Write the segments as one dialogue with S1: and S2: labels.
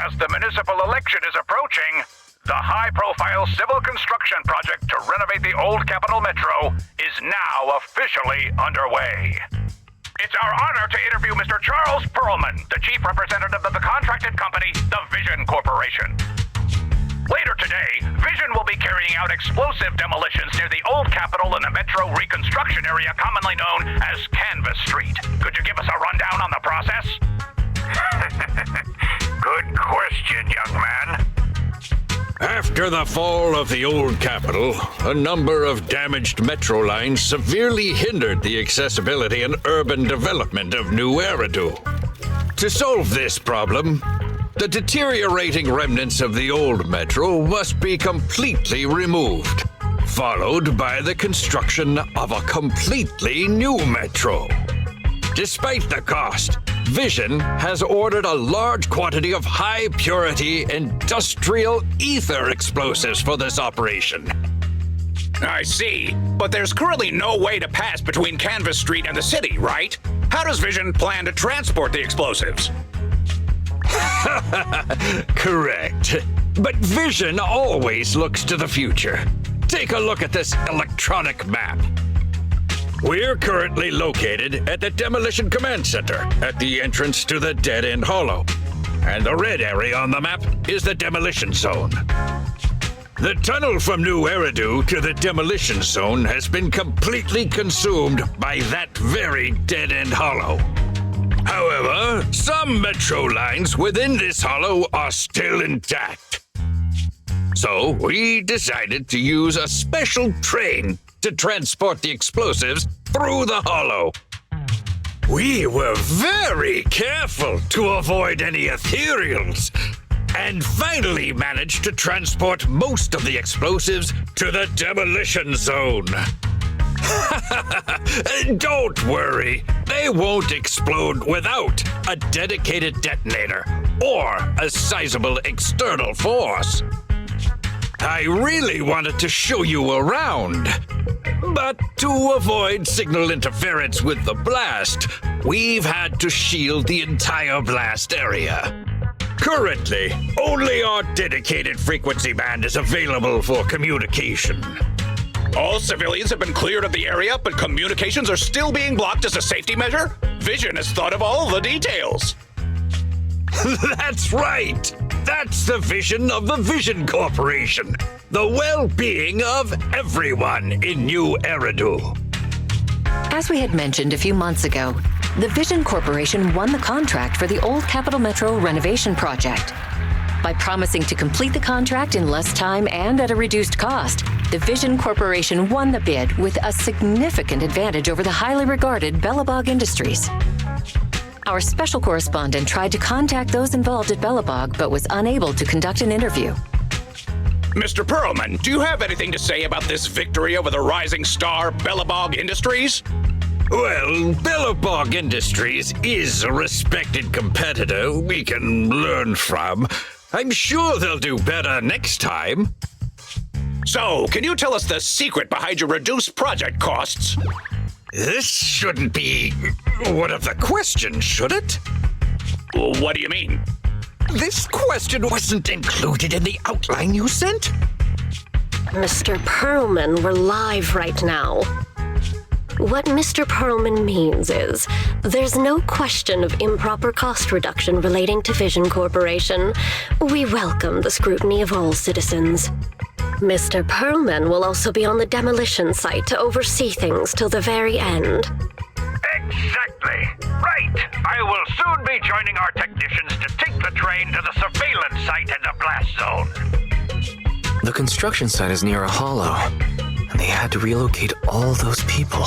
S1: As the municipal election is approaching, the high-profile civil construction project to renovate the old Capital Metro is now officially underway. It's our honor to interview Mr. Charles Pearlman, the chief representative of the contracted company, the Vision Corporation. Later today, Vision will be carrying out explosive demolitions near the old Capitol in the Metro reconstruction area commonly known as Canvas Street. Could you give us a rundown on the process?
S2: Good question, young man.
S3: After the fall of the old Capitol, a number of damaged metro lines severely hindered the accessibility and urban development of New Eridu. To solve this problem, the deteriorating remnants of the old metro must be completely removed, followed by the construction of a completely new metro. Despite the cost, Vision has ordered a large quantity of high-purity industrial ether explosives for this operation.
S1: I see, but there's currently no way to pass between Canvas Street and the city, right? How does Vision plan to transport the explosives?
S3: Correct. But Vision always looks to the future. Take a look at this electronic map. We're currently located at the Demolition Command Center at the entrance to the dead-end hollow. And the red area on the map is the demolition zone. The tunnel from New Eridu to the demolition zone has been completely consumed by that very dead-end hollow. However, some metro lines within this hollow are still intact. So we decided to use a special train to transport the explosives through the hollow. We were very careful to avoid any ethereals, and finally managed to transport most of the explosives to the demolition zone. Don't worry, they won't explode without a dedicated detonator or a sizable external force. I really wanted to show you around, but to avoid signal interference with the blast, we've had to shield the entire blast area. Currently, only our dedicated frequency band is available for communication.
S1: All civilians have been cleared of the area, but communications are still being blocked as a safety measure? Vision has thought of all the details.
S3: That's right! That's the vision of the Vision Corporation. The well-being of everyone in New Eridu.
S4: As we had mentioned a few months ago, the Vision Corporation won the contract for the old Capital Metro renovation project. By promising to complete the contract in less time and at a reduced cost, the Vision Corporation won the bid with a significant advantage over the highly regarded Bellabog Industries. Our special correspondent tried to contact those involved at Bellabog, but was unable to conduct an interview.
S1: Mr. Pearlman, do you have anything to say about this victory over the rising star Bellabog Industries?
S3: Well, Bellabog Industries is a respected competitor we can learn from. I'm sure they'll do better next time.
S1: So, can you tell us the secret behind your reduced project costs?
S3: This shouldn't be one of the questions, should it?
S1: What do you mean?
S3: This question wasn't included in the outline you sent?
S5: Mr. Pearlman, we're live right now. What Mr. Pearlman means is, there's no question of improper cost reduction relating to Vision Corporation. We welcome the scrutiny of all citizens. Mr. Pearlman will also be on the demolition site to oversee things till the very end.
S2: Exactly. Right. I will soon be joining our technicians to take the train to the surveillance site in the blast zone.
S6: The construction site is near a hollow, and they had to relocate all those people.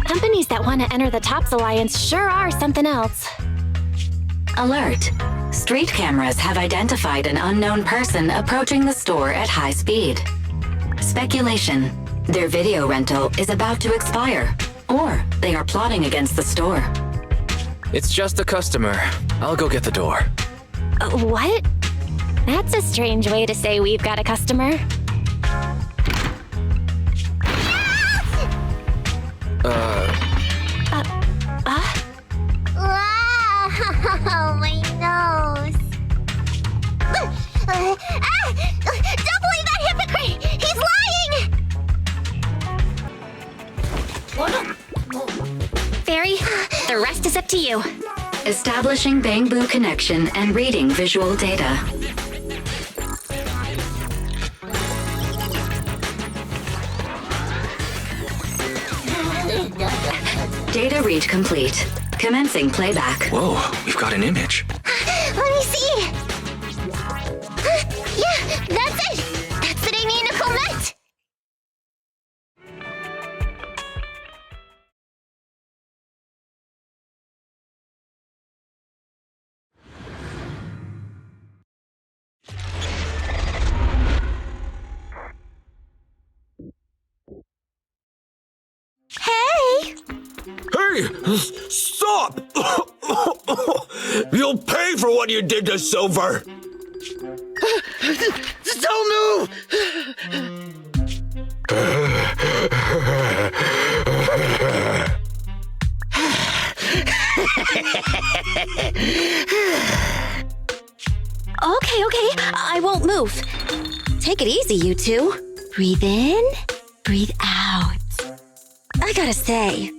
S7: Companies that want to enter the TOPS Alliance sure are something else.
S8: Alert! Street cameras have identified an unknown person approaching the store at high speed. Speculation: their video rental is about to expire, or they are plotting against the store.
S6: It's just a customer. I'll go get the door.
S7: What? That's a strange way to say we've got a customer.
S9: Oh, my nose.
S7: Fairy, the rest is up to you.
S8: Establishing Bangboo connection and reading visual data. Data read complete. Commencing playback.
S6: Whoa, we've got an image.
S7: Let me see. Yeah, that's it. That's the name Nichole met. Hey!
S3: Hey! Stop! You'll pay for what you did to Silver!
S9: Don't move!
S7: Okay, I won't move. Take it easy, you two. Breathe in, breathe out. I gotta say,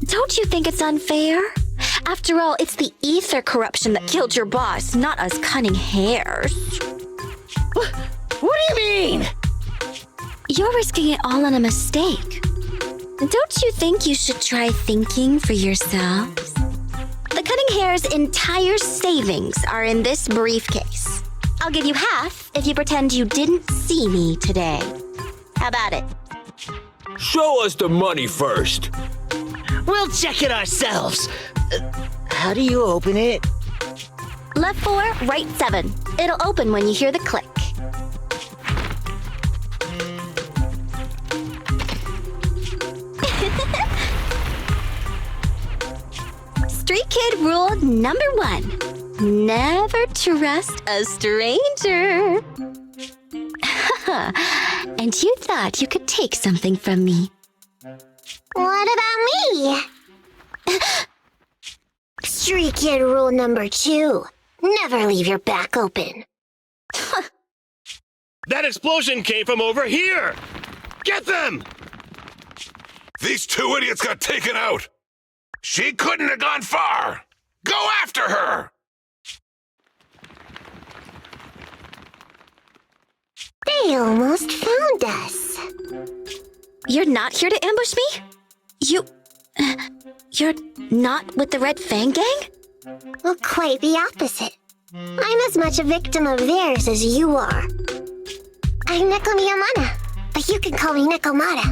S7: don't you think it's unfair? After all, it's the ether corruption that killed your boss, not us cunning hares.
S9: What do you mean?
S7: You're risking it all on a mistake. Don't you think you should try thinking for yourselves? The cunning hare's entire savings are in this briefcase. I'll give you half if you pretend you didn't see me today. How about it?
S3: Show us the money first.
S9: We'll check it ourselves. How do you open it?
S7: Left 4, right 7. It'll open when you hear the click. Street kid rule number 1. Never trust a stranger. And you thought you could take something from me.
S10: What about me? Street kid rule number 2. Never leave your back open.
S11: That explosion came from over here! Get them!
S1: These 2 idiots got taken out! She couldn't have gone far! Go after her!
S10: They almost found us.
S7: You're not here to ambush me? You're not with the Red Fang Gang?
S10: Well, quite the opposite. I'm as much a victim of theirs as you are. I'm Nekomiya, but you can call me Nekomata.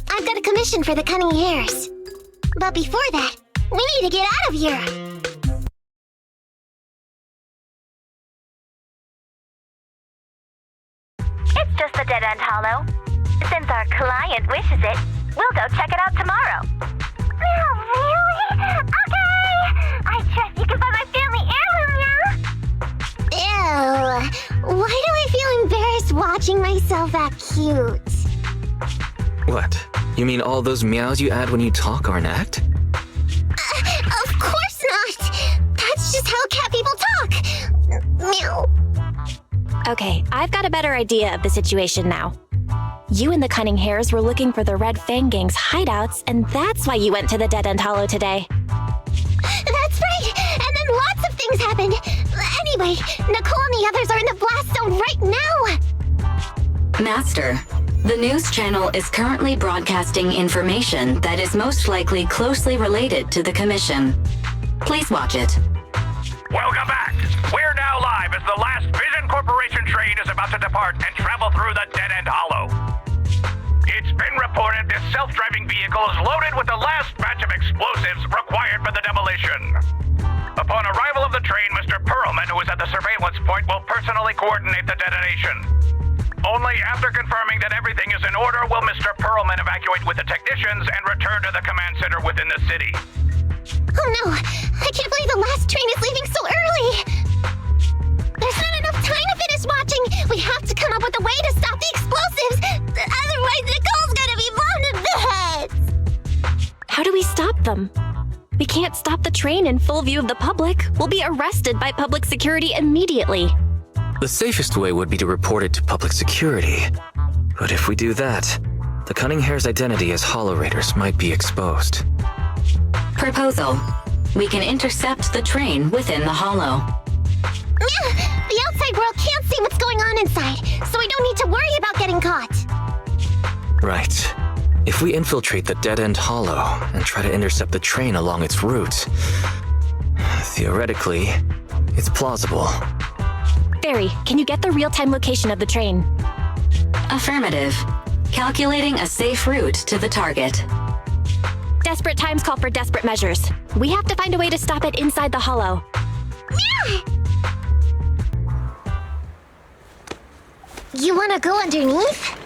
S10: I've got a commission for the cunning hares. But before that, we need to get out of here.
S7: It's just a dead-end hollow. Since our client wishes it, we'll go check it out tomorrow. Oh, really? Okay! I trust you can find my family heirloom now.
S10: Ew. Why do I feel embarrassed watching myself act cute?
S6: What? You mean all those meows you add when you talk aren't act?
S10: Of course not! That's just how cat people talk! Meow.
S7: Okay, I've got a better idea of the situation now. You and the cunning hares were looking for the Red Fang Gang's hideouts, and that's why you went to the Dead-End Hollow today.
S10: That's right! And then lots of things happened! Anyway, Nichole and the others are in the blast zone right now!
S8: Master, the news channel is currently broadcasting information that is most likely closely related to the commission. Please watch it.
S1: Welcome back! We're now live as the last Vision Corporation train is about to depart and travel through the Dead-End Hollow. It's been reported this self-driving vehicle is loaded with the last batch of explosives required for the demolition. Upon arrival of the train, Mr. Pearlman, who is at the surveillance point, will personally coordinate the detonation. Only after confirming that everything is in order will Mr. Pearlman evacuate with the technicians and return to the command center within the city.
S10: Oh no! I can't believe the last train is leaving so early! There's not enough time to finish watching! We have to come up with a way to stop the explosives! Otherwise, Nicole's gonna be blown to bits!
S7: How do we stop them? We can't stop the train in full view of the public. We'll be arrested by public security immediately.
S6: The safest way would be to report it to public security. But if we do that, The cunning hare's identity as Hollow Raiders might be exposed.
S8: Proposal. We can intercept the train within the hollow.
S10: The outside world can't see what's going on inside, so we don't need to worry about getting caught.
S6: Right. If we infiltrate the dead-end hollow and try to intercept the train along its route, theoretically, it's plausible.
S12: Barry, can you get the real-time location of the train?
S8: Affirmative. Calculating a safe route to the target.
S12: Desperate times call for desperate measures. We have to find a way to stop it inside the hollow.
S10: You wanna go underneath?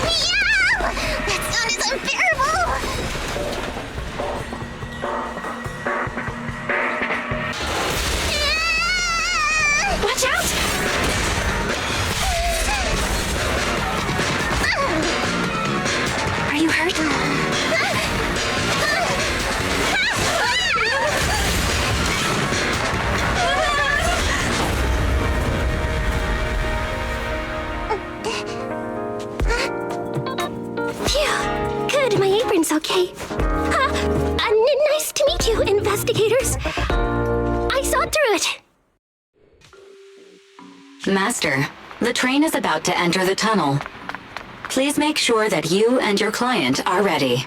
S10: Yeah! That sound is unbearable!
S12: Watch out! Are you hurt?
S5: Phew. Good, my apron's okay. Nice to meet you, investigators. I saw through it.
S8: Master, the train is about to enter the tunnel. Please make sure that you and your client are ready.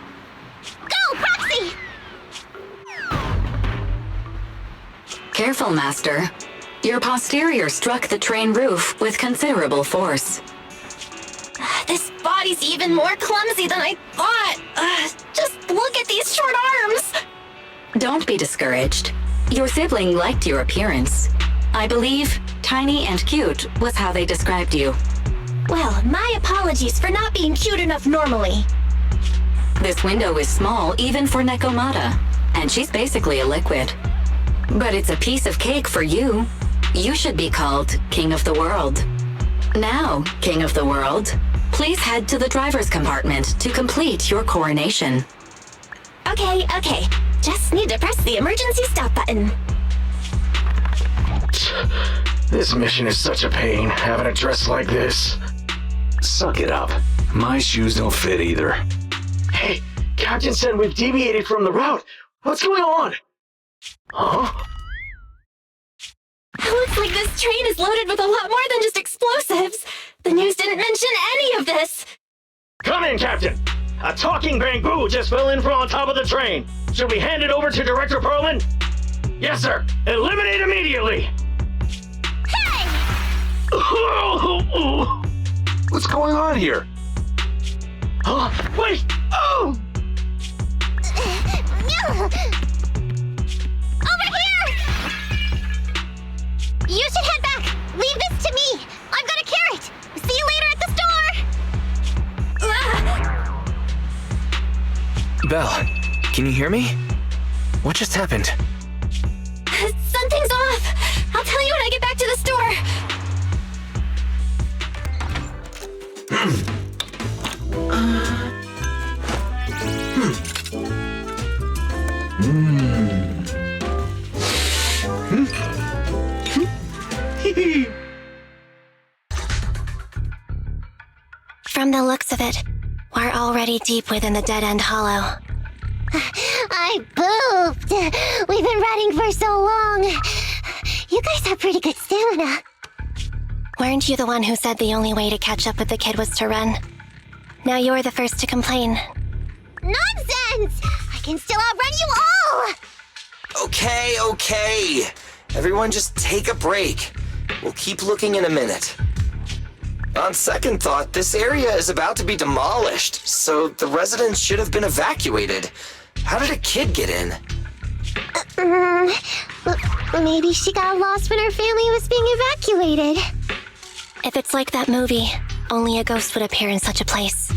S10: Go, Proxy!
S8: Careful, Master. Your posterior struck the train roof with considerable force.
S12: This body's even more clumsy than I thought. Just look at these short arms.
S8: Don't be discouraged. Your sibling liked your appearance. I believe tiny and cute was how they described you.
S12: Well, my apologies for not being cute enough normally.
S8: This window is small even for Nekomiya, and she's basically a liquid. But it's a piece of cake for you. You should be called King of the World. Now, King of the World, please head to the driver's compartment to complete your coronation.
S12: Okay. Just need to press the emergency stop button.
S13: This mission is such a pain, having a dress like this.
S14: Suck it up. My shoes don't fit either.
S13: Hey, Captain said we've deviated from the route. What's going on? Huh?
S12: Looks like this train is loaded with a lot more than just explosives. The news didn't mention any of this.
S13: Come in, Captain. A talking Bangboo just fell in from on top of the train. Should we hand it over to Director Pearlman? Yes, sir. Eliminate immediately.
S10: Hey!
S14: What's going on here?
S13: Wait! Oh!
S10: Over here! You should head back. Leave this to me. I've got a carrot. See you later at the store.
S6: Belle, can you hear me? What just happened?
S12: Something's off. I'll tell you when I get back to the store.
S5: From the looks of it, we're already deep within the dead-end hollow.
S10: I pooped. We've been running for so long. You guys have pretty good stamina.
S5: Weren't you the one who said the only way to catch up with the kid was to run? Now you're the first to complain.
S10: Nonsense! I can still outrun you all!
S15: Okay. Everyone just take a break. We'll keep looking in a minute. On second thought, this area is about to be demolished, so the residents should have been evacuated. How did a kid get in?
S10: Maybe she got lost when her family was being evacuated.
S5: If it's like that movie, only a ghost would appear in such a place.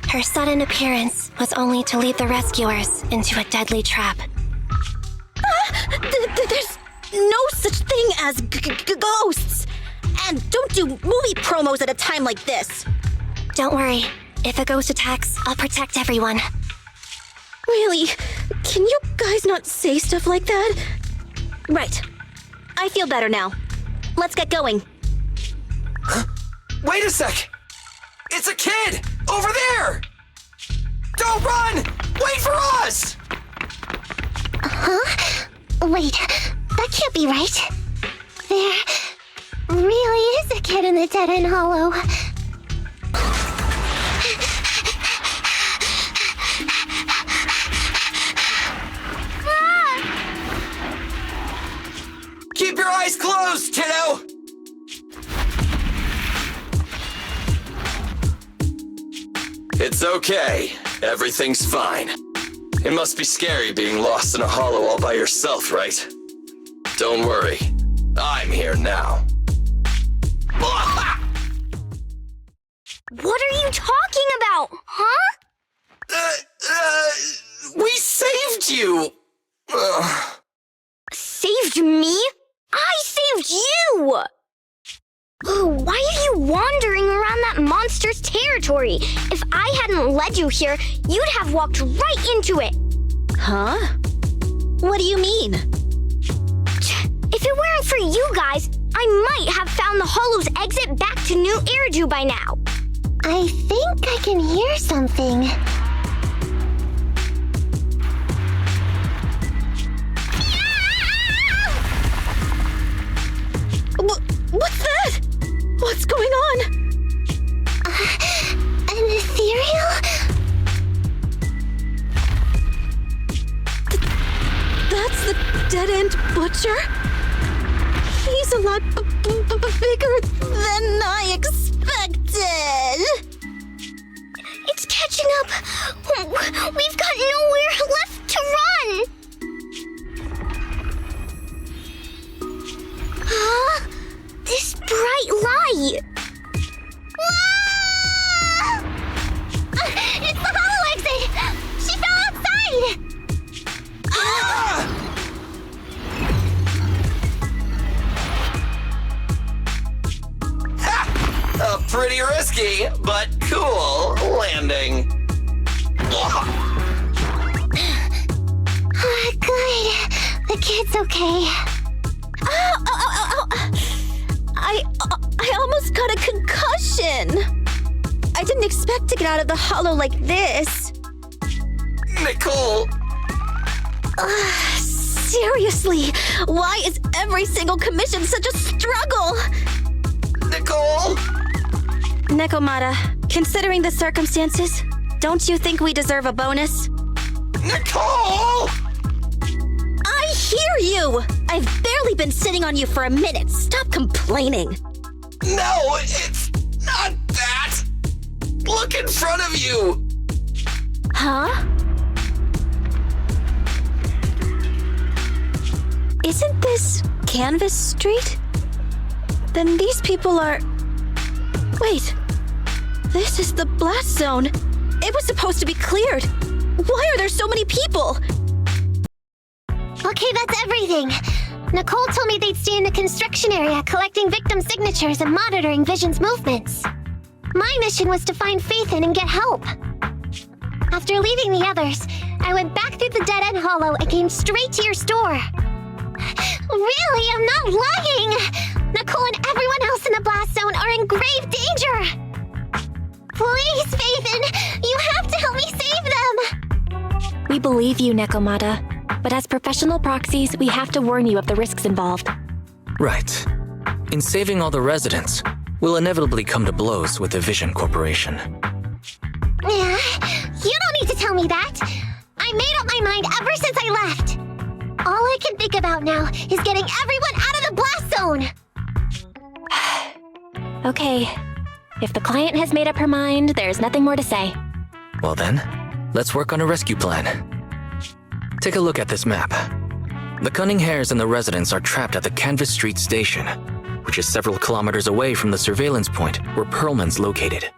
S5: Her sudden appearance was only to lead the rescuers into a deadly trap.
S12: There's no such thing as ghosts. And don't do movie promos at a time like this.
S5: Don't worry. If a ghost attacks, I'll protect everyone.
S12: Really? Can you guys not say stuff like that? Right. I feel better now. Let's get going.
S15: Huh? Wait a sec! It's a kid! Over there! Don't run! Wait for us!
S10: Huh? Wait, that can't be right. There really is a kid in the dead-end hollow.
S15: Keep your eyes closed, kiddo! It's okay. Everything's fine. It must be scary being lost in a hollow all by yourself, right? Don't worry. I'm here now.
S12: What are you talking about, huh?
S15: We saved you!
S12: Saved me? I saved you! Why are you wandering around that monster's territory? If I hadn't led you here, you'd have walked right into it.
S16: Huh? What do you mean?
S12: If it weren't for you guys, I might have found the hollow's exit back to New Eridu by now.
S10: I think I can hear something.
S16: What's that? What's going on?
S10: An ethereal?
S16: That's the dead-end butcher? He's a lot bigger than I expected.
S12: It's catching up. We've got nowhere left to run. Huh? This bright light.
S10: Ah! It's the hollow exit! She fell outside!
S15: A pretty risky, but cool landing.
S10: Good. The kid's okay.
S16: Ow. I almost got a concussion. I didn't expect to get out of the hollow like this.
S15: Nichole!
S16: Seriously, why is every single commission such a struggle?
S15: Nichole!
S16: Nekomata, considering the circumstances, don't you think we deserve a bonus?
S15: Nichole!
S16: I hear you! I've barely been sitting on you for a minute. Stop complaining.
S15: No, it's not that! Look in front of you!
S16: Huh? Isn't this Canvas Street? Then these people are... Wait. This is the blast zone. It was supposed to be cleared. Why are there so many people?
S10: Okay, that's everything. Nichole told me they'd stay in the construction area collecting victim signatures and monitoring Vision's movements. My mission was to find Phaethon and get help. After leaving the others, I went back through the dead-end hollow and came straight to your store. Really, I'm not lying! Nichole and everyone else in the blast zone are in grave danger! Please, Phaethon, you have to help me save them!
S4: We believe you, Nekomata. But as professional proxies, we have to warn you of the risks involved.
S6: Right. In saving all the residents, we'll inevitably come to blows with the Vision Corporation.
S10: Yeah, you don't need to tell me that. I made up my mind ever since I left. All I can think about now is getting everyone out of the blast zone.
S4: Okay. If the client has made up her mind, there's nothing more to say.
S6: Well then, let's work on a rescue plan. Take a look at this map. The cunning hares and the residents are trapped at the Canvas Street station, which is several kilometers away from the surveillance point where Pearlman's located.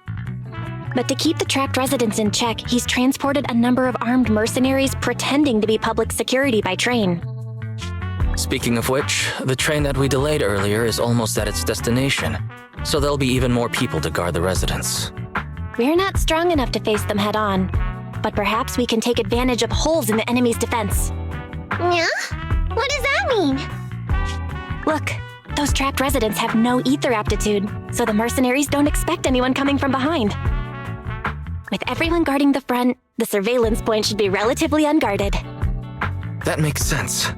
S4: But to keep the trapped residents in check, he's transported a number of armed mercenaries pretending to be public security by train.
S6: Speaking of which, the train that we delayed earlier is almost at its destination, so there'll be even more people to guard the residents.
S4: We're not strong enough to face them head-on, but perhaps we can take advantage of holes in the enemy's defense.
S10: Yeah? What does that mean?
S4: Look, those trapped residents have no ether aptitude, so the mercenaries don't expect anyone coming from behind.
S17: With everyone guarding the front, the surveillance point should be relatively unguarded.
S6: That makes sense.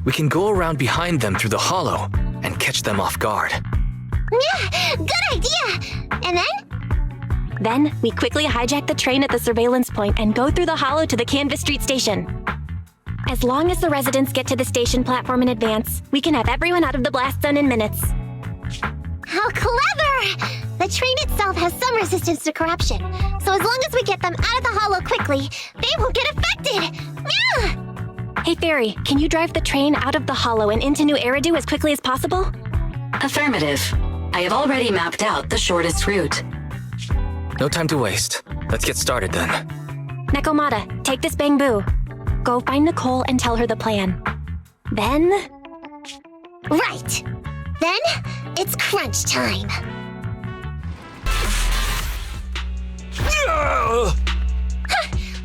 S6: We can go around behind them through the hollow and catch them off guard.
S10: Yeah, good idea! And then?
S17: Then, we quickly hijack the train at the surveillance point and go through the hollow to the Canvas Street station. As long as the residents get to the station platform in advance, we can have everyone out of the blast zone in minutes.
S10: How clever! The train itself has some resistance to corruption, so as long as we get them out of the hollow quickly, they won't get affected! Yeah!
S17: Hey Fairy, can you drive the train out of the hollow and into New Eridu as quickly as possible?
S8: Affirmative. I have already mapped out the shortest route.
S6: No time to waste. Let's get started then.
S17: Nekomata, take this Bangboo. Go find Nichole and tell her the plan. Then...
S10: Right! Then, it's crunch time.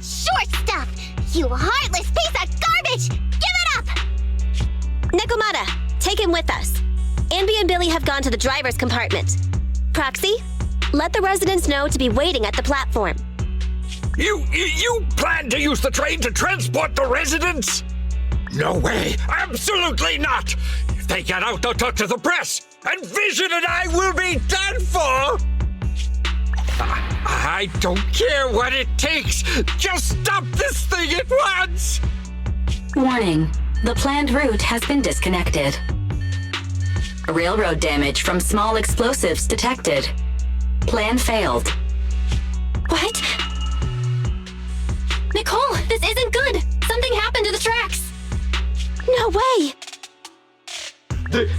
S10: Short stuff! You heartless piece of garbage! Give it up!
S16: Nekomata, take him with us. Anby and Billy have gone to the driver's compartment. Proxy, let the residents know to be waiting at the platform.
S3: You plan to use the train to transport the residents? No way! Absolutely not! If they get out, they'll talk to the press, and Vision and I will be done for! I don't care what it takes! Just stop this thing at once!
S8: Warning. The planned route has been disconnected. Railroad damage from small explosives detected. Plan failed.
S17: What? Nichole, this isn't good! Something happened to the tracks!
S16: No way!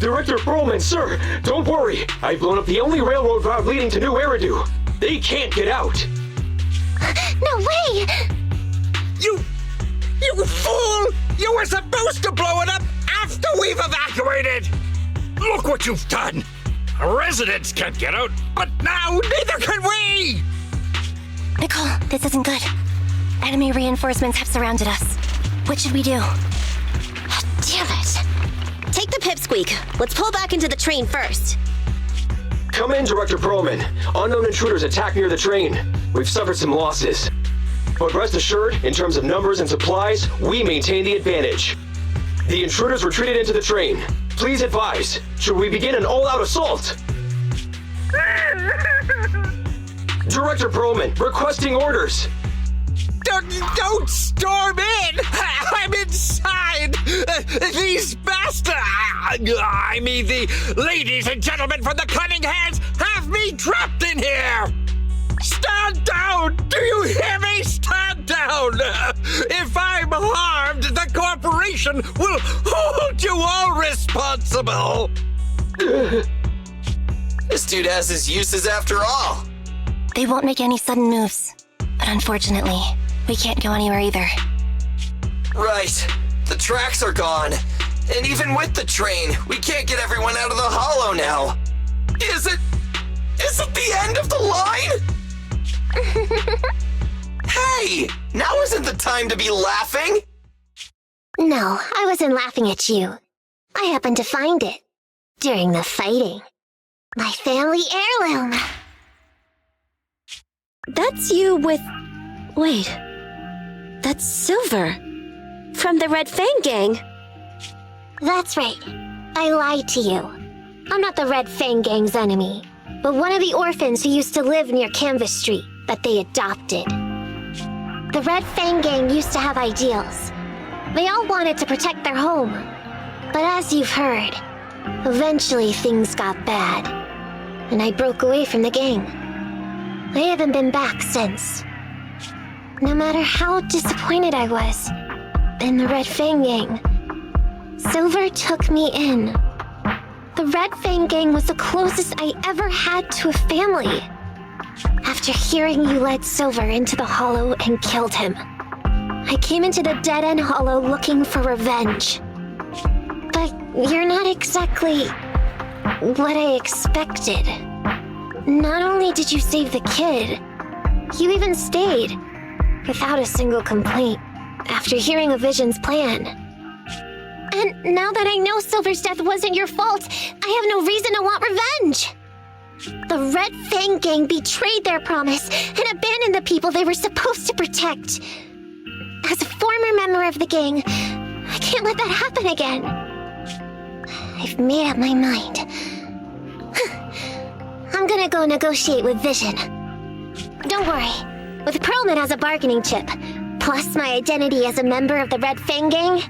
S13: Director Pearlman, sir, don't worry. I've blown up the only railroad route leading to New Eridu. They can't get out.
S10: No way!
S3: You fool! You were supposed to blow it up after we've evacuated! Look what you've done! Residents can't get out, but now neither can we!
S17: Nichole, this isn't good. Enemy reinforcements have surrounded us. What should we do?
S16: Damn it! Take the pipsqueak. Let's pull back into the train first.
S13: Come in, Director Pearlman. Unknown intruders attacked near the train. We've suffered some losses. But rest assured, in terms of numbers and supplies, we maintain the advantage. The intruders retreated into the train. Please advise, should we begin an all-out assault? Director Pearlman, requesting orders.
S3: Don't storm in! I'm inside! These bastards! I mean, the ladies and gentlemen from the Cunning Hands have me trapped in here! Stand down! Do you hear me? Stand down! If I'm harmed, the corporation will hold you all responsible!
S15: This dude has his uses after all.
S17: They won't make any sudden moves. But unfortunately, we can't go anywhere either.
S15: Right. The tracks are gone. And even with the train, we can't get everyone out of the hollow now. Is it the end of the line? Hey! Now isn't the time to be laughing!
S10: No, I wasn't laughing at you. I happened to find it. During the fighting. My family heirloom.
S16: That's you with... Wait. That's Silver. From the Red Fang Gang.
S10: That's right. I lied to you. I'm not the Red Fang Gang's enemy, but one of the orphans who used to live near Canvas Street that they adopted. The Red Fang Gang used to have ideals. They all wanted to protect their home. But as you've heard, eventually things got bad, and I broke away from the gang. I haven't been back since. No matter how disappointed I was in the Red Fang Gang, Silver took me in. The Red Fang Gang was the closest I ever had to a family. After hearing you led Silver into the hollow and killed him, I came into the dead-end hollow looking for revenge. But you're not exactly what I expected. Not only did you save the kid, you even stayed, without a single complaint, after hearing a Vision's plan. And now that I know Silver's death wasn't your fault, I have no reason to want revenge. The Red Fang gang betrayed their promise and abandoned the people they were supposed to protect. As a former member of the gang, I can't let that happen again. I've made up my mind. I'm gonna go negotiate with Vision. Don't worry. With Pearlman as a bargaining chip, plus my identity as a member of the Red Fang gang,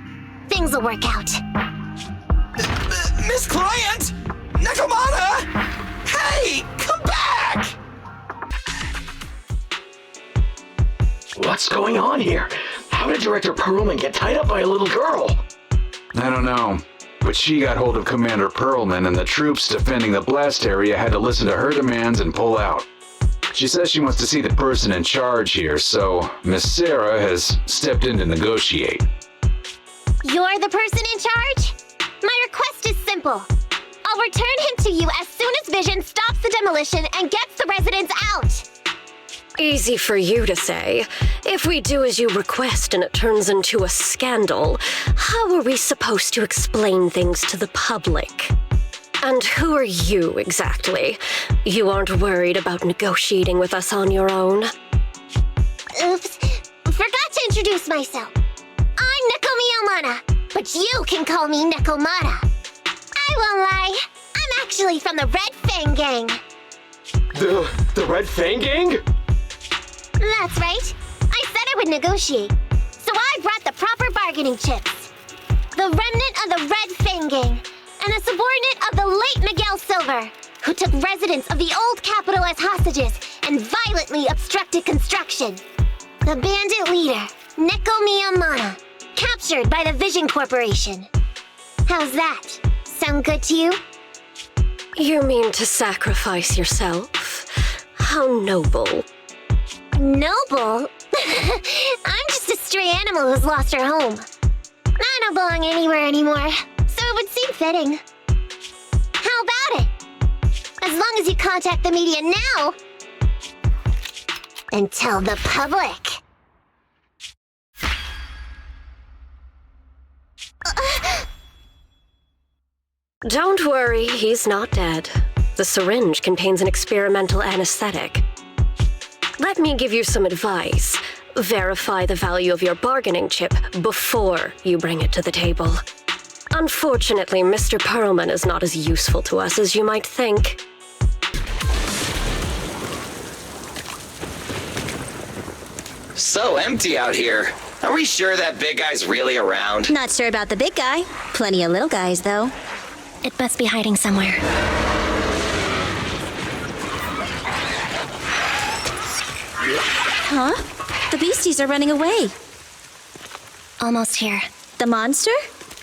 S10: things will work out.
S15: Miss Client! Nekomiya! Hey! Come back!
S13: What's going on here? How did Director Pearlman get tied up by a little girl?
S14: I don't know, but she got hold of Commander Pearlman, and the troops defending the blast area had to listen to her demands and pull out. She says she wants to see the person in charge here, so Miss Sarah has stepped in to negotiate.
S10: You're the person in charge? My request is simple. I'll return him to you as soon as Vision stops the demolition and gets the residents out.
S5: Easy for you to say. If we do as you request and it turns into a scandal, how are we supposed to explain things to the public? And who are you, exactly? You aren't worried about negotiating with us on your own?
S10: Oops. Forgot to introduce myself. I'm Nekomiya, but you can call me Nekomata. I won't lie. I'm actually from the Red Fang gang.
S13: The Red Fang gang?
S10: That's right. I said I would negotiate. So I brought the proper bargaining chips. The remnant of the Red Fang gang, and a subordinate of the late Miguel Silver, who took residents of the old capital as hostages and violently obstructed construction. The bandit leader, Nekomiya, captured by the Vision Corporation. How's that? Sound good to you?
S5: You mean to sacrifice yourself? How noble.
S10: Noble? I'm just a stray animal who's lost her home. I don't belong anywhere anymore, so it would seem fitting. How about it? As long as you contact the media now and tell the public.
S5: Don't worry, he's not dead. The syringe contains an experimental anesthetic. Let me give you some advice. Verify the value of your bargaining chip before you bring it to the table. Unfortunately, Mr. Pearlman is not as useful to us as you might think.
S15: So empty out here. Are we sure that big guy's really around?
S7: Not sure about the big guy. Plenty of little guys, though.
S17: It must be hiding somewhere.
S7: Huh? The beasties are running away.
S17: Almost here.
S7: The monster?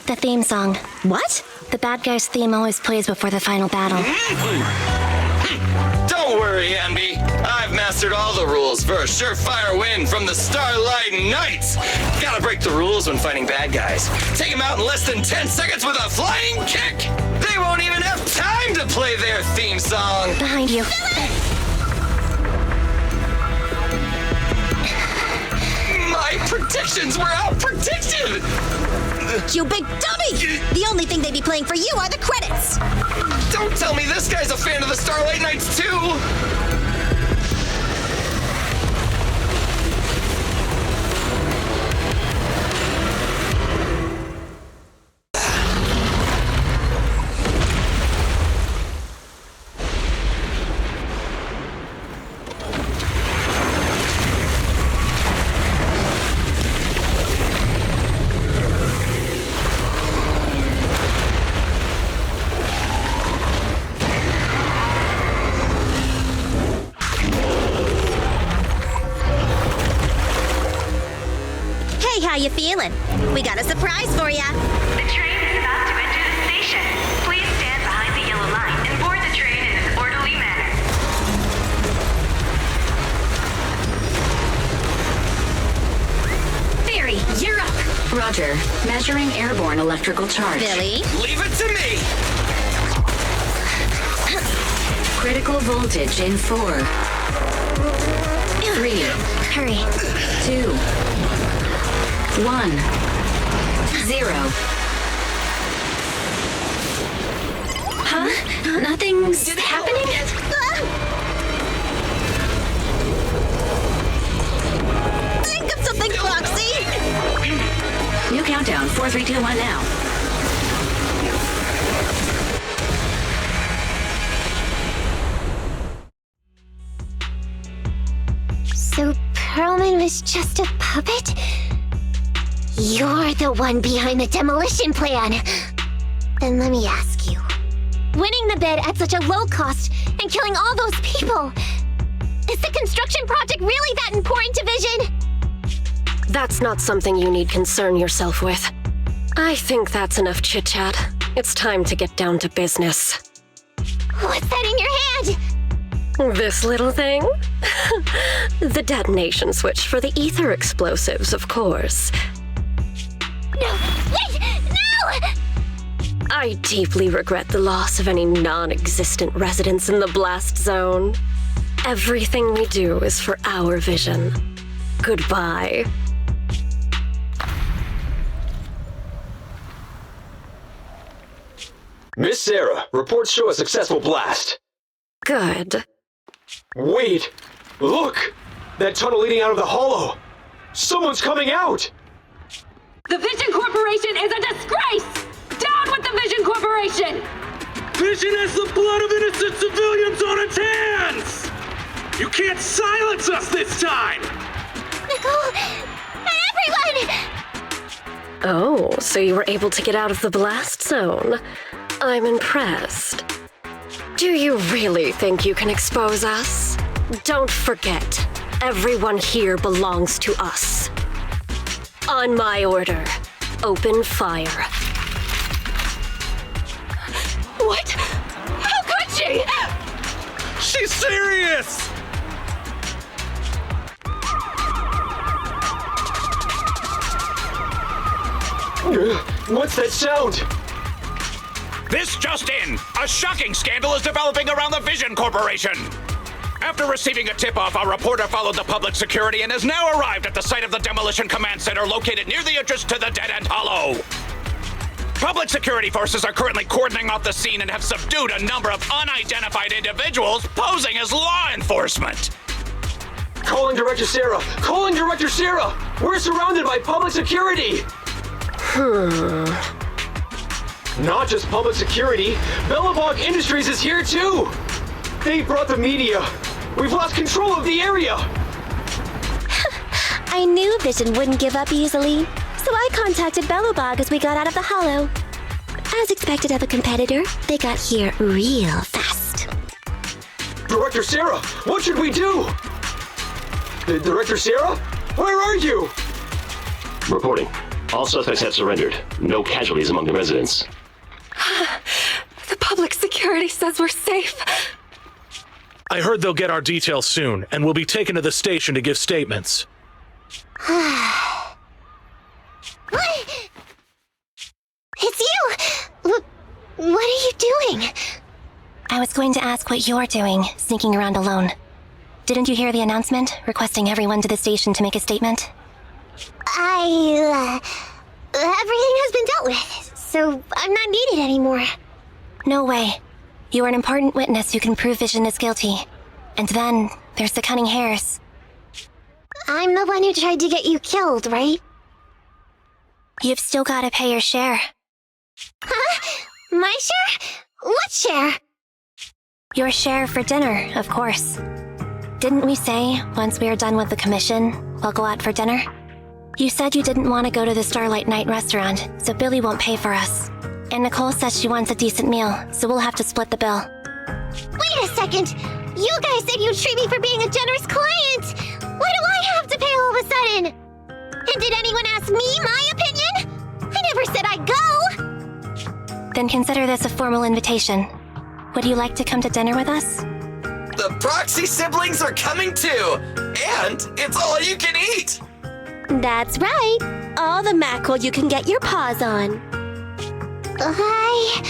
S17: The theme song.
S7: What?
S17: The bad guy's theme always plays before the final battle.
S15: Don't worry, Envy. I've mastered all the rules for a surefire win from the Starlight Knights. Gotta break the rules when fighting bad guys. Take them out in less than 10 seconds with a flying kick. They won't even have time to play their theme song.
S17: Behind you.
S15: My predictions were out-predicted!
S7: You big dummy! The only thing they'd be playing for you are the credits!
S15: Don't tell me this guy's a fan of the Starlight Knights, too!
S7: How you feeling? We got a surprise for ya.
S18: The train is about to enter the station. Please stand behind the yellow line and board the train in an orderly manner.
S8: Barry, you're up. Roger. Measuring airborne electrical charge.
S7: Billy?
S15: Leave it to me!
S8: Critical voltage in 4, 3.
S17: Hurry.
S8: 2. 1. 0.
S17: Huh? Nothing's happening?
S16: Think of something, Foxy!
S8: New countdown, 4, 3, 2, 1 now.
S10: So Pearlman was just a puppet? You're the one behind the demolition plan. Then let me ask you. Winning the bid at such a low cost and killing all those people, is the construction project really that important to Vision?
S5: That's not something you need concern yourself with. I think that's enough chit-chat. It's time to get down to business.
S10: What's that in your hand?
S5: This little thing? The detonation switch for the ether explosives, of course.
S10: No! Wait! No!
S5: I deeply regret the loss of any non-existent residents in the blast zone. Everything we do is for our vision. Goodbye.
S13: Miss Sarah, reports show a successful blast.
S5: Good.
S13: Wait! Look! That tunnel leading out of the hollow! Someone's coming out!
S18: The Vision Corporation is a disgrace! Down with the Vision Corporation!
S11: Vision has the blood of innocent civilians on its hands! You can't silence us this time!
S10: Nichole! Everyone!
S5: Oh, so you were able to get out of the blast zone. I'm impressed. Do you really think you can expose us? Don't forget, everyone here belongs to us. On my order, open fire.
S18: What? How could she?
S11: She's serious!
S13: What's that sound?
S1: This just in! A shocking scandal is developing around the Vision Corporation! After receiving a tip-off, our reporter followed the public security and has now arrived at the site of the Demolition Command Center located near the entrance to the Dead-End Hollow. Public security forces are currently cordoning off the scene and have subdued a number of unidentified individuals posing as law enforcement.
S13: Calling Director Sarah! Calling Director Sarah! We're surrounded by public security! Not just public security, Bellabog Industries is here too! They brought the media! We've lost control of the area!
S17: I knew Vision wouldn't give up easily, so I contacted Bellabog as we got out of the hollow. As expected of a competitor, they got here real fast.
S13: Director Sarah, what should we do? Director Sarah? Where are you?
S19: Reporting. All suspects have surrendered. No casualties among the residents.
S16: The public security says we're safe.
S11: I heard they'll get our details soon, and we'll be taken to the station to give statements.
S10: What? It's you! What are you doing?
S17: I was going to ask what you're doing, sneaking around alone. Didn't you hear the announcement, requesting everyone to the station to make a statement?
S10: Everything has been dealt with, so I'm not needed anymore.
S17: No way. You are an important witness who can prove Vision is guilty. And then, there's the cunning hairs.
S10: I'm the one who tried to get you killed, right?
S17: You've still gotta pay your share.
S10: Huh? My share? What share?
S17: Your share for dinner, of course. Didn't we say, once we are done with the commission, we'll go out for dinner? You said you didn't want to go to the Starlight Night restaurant, so Billy won't pay for us. And Nichole says she wants a decent meal, so we'll have to split the bill.
S10: Wait a second! You guys said you'd treat me for being a generous client! Why do I have to pay all of a sudden? And did anyone ask me my opinion? I never said I'd go!
S17: Then consider this a formal invitation. Would you like to come to dinner with us?
S15: The Proxy siblings are coming too! And it's all you can eat!
S16: That's right. All the mackerel you can get your paws on.
S10: I